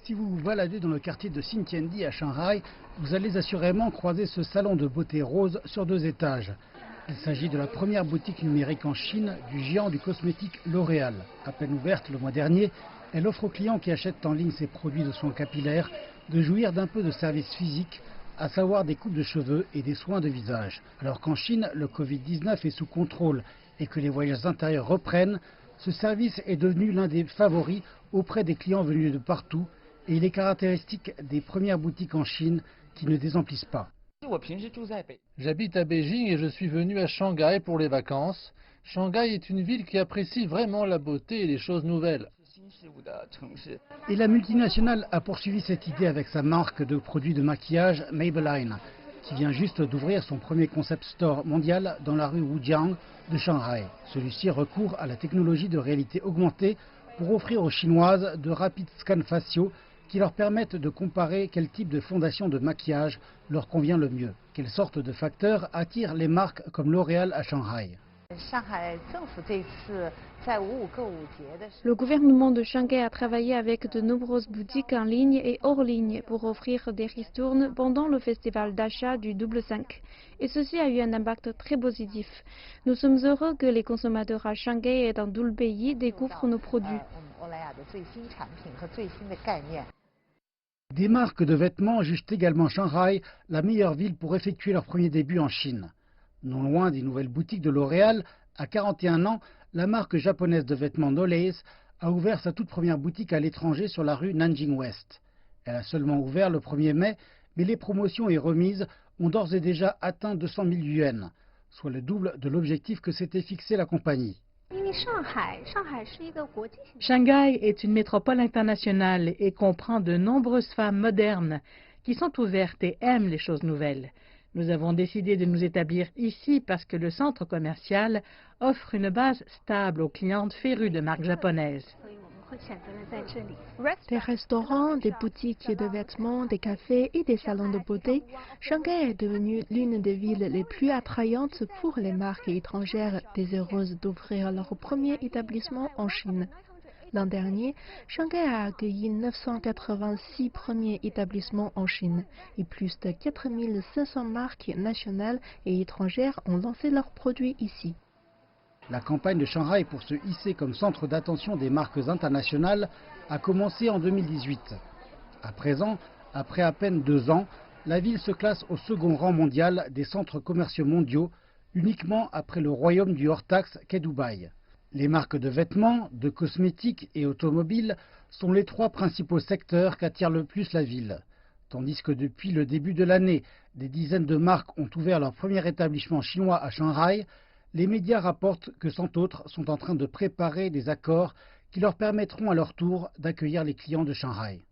Si vous vous baladez dans le quartier de Xintiandi à Shanghai, vous allez assurément croiser ce salon de beauté rose sur 2 étages. Il s'agit de la première boutique numérique en Chine du géant du cosmétique L'Oréal. À peine ouverte le mois dernier, elle offre aux clients qui achètent en ligne ses produits de soins capillaires de jouir d'un peu de service physique, à savoir des coupes de cheveux et des soins de visage. Alors qu'en Chine, le Covid-19 est sous contrôle et que les voyages intérieurs reprennent, ce service est devenu l'un des favoris auprès des clients venus de partout et il est caractéristique des premières boutiques en Chine qui ne désemplissent pas. J'habite à Beijing et je suis venu à Shanghai pour les vacances. Shanghai est une ville qui apprécie vraiment la beauté et les choses nouvelles. Et la multinationale a poursuivi cette idée avec sa marque de produits de maquillage Maybelline, qui vient juste d'ouvrir son premier concept store mondial dans la rue Wujiang de Shanghai. Celui-ci recourt à la technologie de réalité augmentée pour offrir aux Chinoises de rapides scans faciaux qui leur permettent de comparer quel type de fondation de maquillage leur convient le mieux. Quelle sorte de facteurs attirent les marques comme L'Oréal à Shanghai? Le gouvernement de Shanghai a travaillé avec de nombreuses boutiques en ligne et hors ligne pour offrir des ristournes pendant le festival d'achat du Double 5. Et ceci a eu un impact très positif. Nous sommes heureux que les consommateurs à Shanghai et dans tout le pays découvrent nos produits. Des marques de vêtements jugent également Shanghai la meilleure ville pour effectuer leur premier début en Chine. Non loin des nouvelles boutiques de L'Oréal, à 41 ans, la marque japonaise de vêtements Knowles a ouvert sa toute première boutique à l'étranger sur la rue Nanjing West. Elle a seulement ouvert le 1er mai, mais les promotions et remises ont d'ores et déjà atteint 200 000 yuan, soit le double de l'objectif que s'était fixé la compagnie. Shanghai est une métropole internationale et comprend de nombreuses femmes modernes qui sont ouvertes et aiment les choses nouvelles. Nous avons décidé de nous établir ici parce que le centre commercial offre une base stable aux clientes férues de marques japonaises. Des restaurants, des boutiques de vêtements, des cafés et des salons de beauté, Shanghai est devenue l'une des villes les plus attrayantes pour les marques étrangères désireuses d'ouvrir leur premier établissement en Chine. L'an dernier, Shanghai a accueilli 986 premiers établissements en Chine et plus de 4500 marques nationales et étrangères ont lancé leurs produits ici. La campagne de Shanghai pour se hisser comme centre d'attention des marques internationales a commencé en 2018. À présent, après à peine 2 ans, la ville se classe au second rang mondial des centres commerciaux mondiaux, uniquement après le royaume du hors-taxe qu'est Dubaï. Les marques de vêtements, de cosmétiques et automobiles sont les 3 principaux secteurs qu'attire le plus la ville. Tandis que depuis le début de l'année, des dizaines de marques ont ouvert leur premier établissement chinois à Shanghai, les médias rapportent que 100 autres sont en train de préparer des accords qui leur permettront à leur tour d'accueillir les clients de Shanghai.